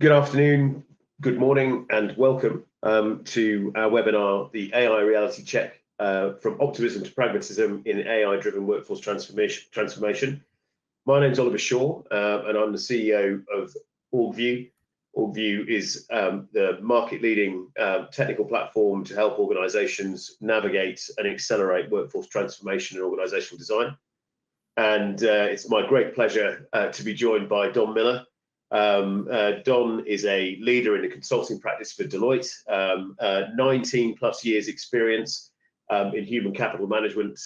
Good afternoon, good morning, and welcome to our webinar, the AI Reality Check, from Optimism to Pragmatism in AI-driven workforce transformation. My name's Oliver Shaw, and I'm the CEO of Orgvue. Orgvue is the market-leading technical platform to help organizations navigate and accelerate workforce transformation and organizational design. And it's my great pleasure to be joined by Don Miller. Don is a leader in the consulting practice for Deloitte, 19 plus years experience in human capital management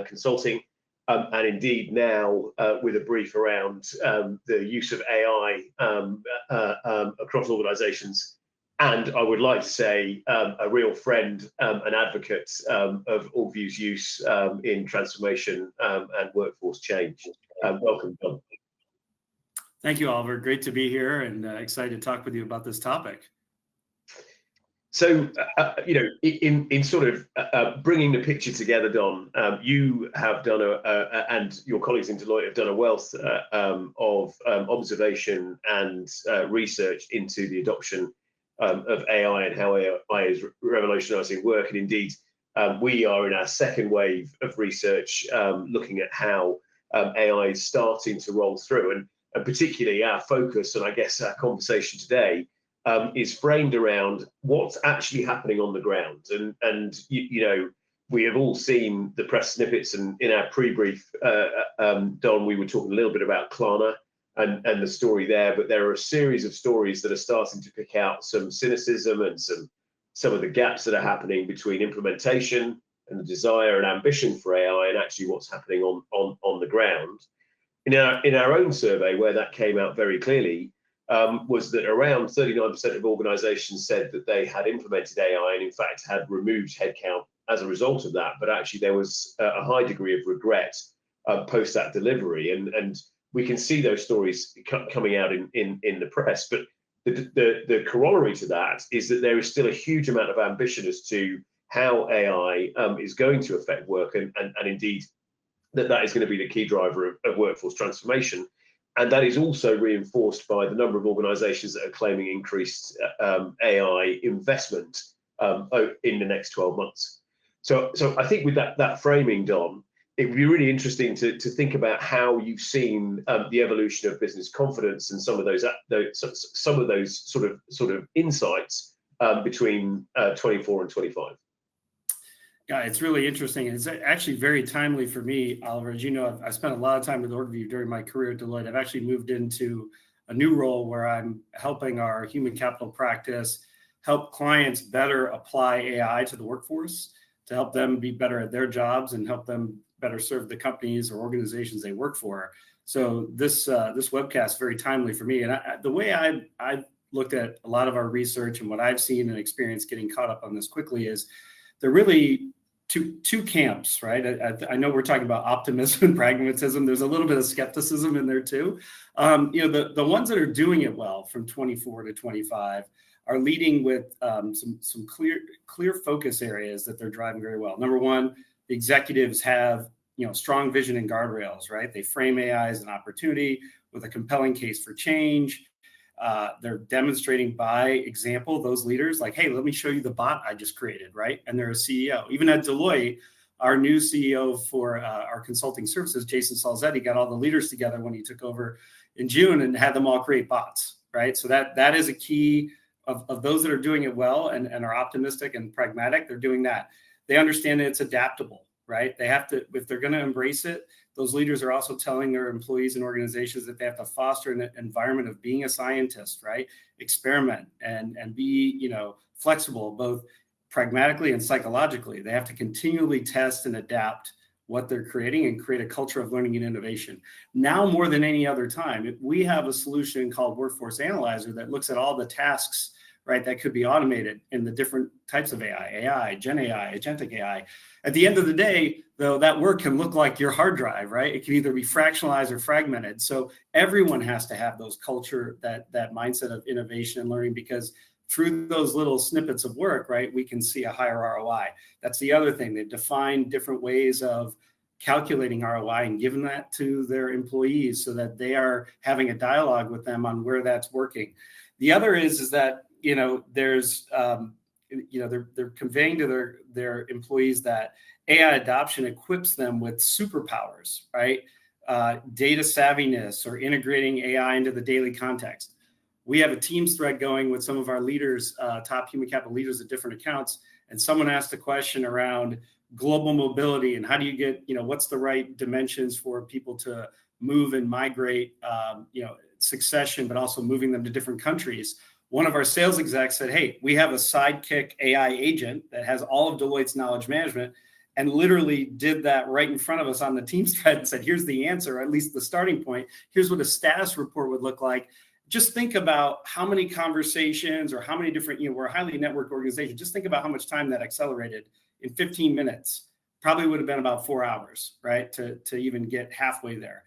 consulting, and indeed now with a brief around the use of AI across organizations. And I would like to say a real friend and advocate of Orgvue's use in transformation and workforce change. Welcome, Don. Thank you, Oliver. Great to be here and excited to talk with you about this topic. So, in sort of bringing the picture together, Don, you have done and your colleagues in Deloitte have done a wealth of observation and research into the adoption of AI and how AI is revolutionizing work. And indeed, we are in our second wave of research looking at how AI is starting to roll through. And particularly our focus, and I guess our conversation today, is framed around what's actually happening on the ground. And we have all seen the press snippets, and in our pre-brief, Don, we were talking a little bit about Klarna and the story there, but there are a series of stories that are starting to pick out some cynicism and some of the gaps that are happening between implementation and the desire and ambition for AI and actually what's happening on the ground. In our own survey, where that came out very clearly, was that around 39% of organizations said that they had implemented AI and in fact had removed headcount as a result of that, but actually there was a high degree of regret post that delivery. And we can see those stories coming out in the press, but the corollary to that is that there is still a huge amount of ambition as to how AI is going to affect work and indeed that is going to be the key driver of workforce transformation. And that is also reinforced by the number of organizations that are claiming increased AI investment in the next 12 months. So I think with that framing, Don, it would be really interesting to think about how you've seen the evolution of business confidence and some of those sort of insights between 24 and 25. Yeah, it's really interesting. It's actually very timely for me, Oliver. As you know, I spent a lot of time with Orgvue during my career at Deloitte. I've actually moved into a new role where I'm helping our human capital practice help clients better apply AI to the workforce to help them be better at their jobs and help them better serve the companies or organizations they work for. So this webcast is very timely for me. And the way I looked at a lot of our research and what I've seen and experienced getting caught up on this quickly is they're really two camps, right? I know we're talking about optimism and pragmatism. There's a little bit of skepticism in there too. The ones that are doing it well from 24 to 25 are leading with some clear focus areas that they're driving very well. Number one, the executives have strong vision and guardrails, right? They frame AI as an opportunity with a compelling case for change. They're demonstrating by example, those leaders like, hey, let me show you the bot I just created, right? And they're a CEO. Even at Deloitte, our new CEO for our consulting services, Jason Salzetti, got all the leaders together when he took over in June and had them all create bots, right? So that is a key of those that are doing it well and are optimistic and pragmatic. They're doing that. They understand that it's adaptable, right? They have to, if they're going to embrace it, those leaders are also telling their employees and organizations that they have to foster an environment of being a scientist, right? Experiment and be, flexible, both pragmatically and psychologically. They have to continually test and adapt what they're creating and create a culture of learning and innovation. Now more than any other time, we have a solution called Workforce Analyzer that looks at all the tasks, right, that could be automated in the different types of AI, Gen AI, agentic AI. At the end of the day, though, that work can look like your hard drive, right? It can either be fractionalized or fragmented. So everyone has to have those culture, that mindset of innovation and learning, because through those little snippets of work, right, we can see a higher ROI. That's the other thing. They've defined different ways of calculating ROI and giving that to their employees so that they are having a dialogue with them on where that's working. The other is that, there's, they're conveying to their employees that AI adoption equips them with superpowers, right? Data savviness or integrating AI into the daily context. We have a Teams thread going with some of our leaders, top human capital leaders at different accounts, and someone asked a question around global mobility and how do you get, what's the right dimensions for people to move and migrate, succession, but also moving them to different countries. One of our sales execs said, hey, we have a Sidekick AI agent that has all of Deloitte's knowledge management, and literally did that right in front of us on the Teams thread and said, here's the answer, or at least the starting point. Here's what a status report would look like. Just think about how many conversations or how many different, we're a highly networked organization. Just think about how much time that accelerated in 15 minutes. Probably would have been about 4 hours, right? To even get halfway there.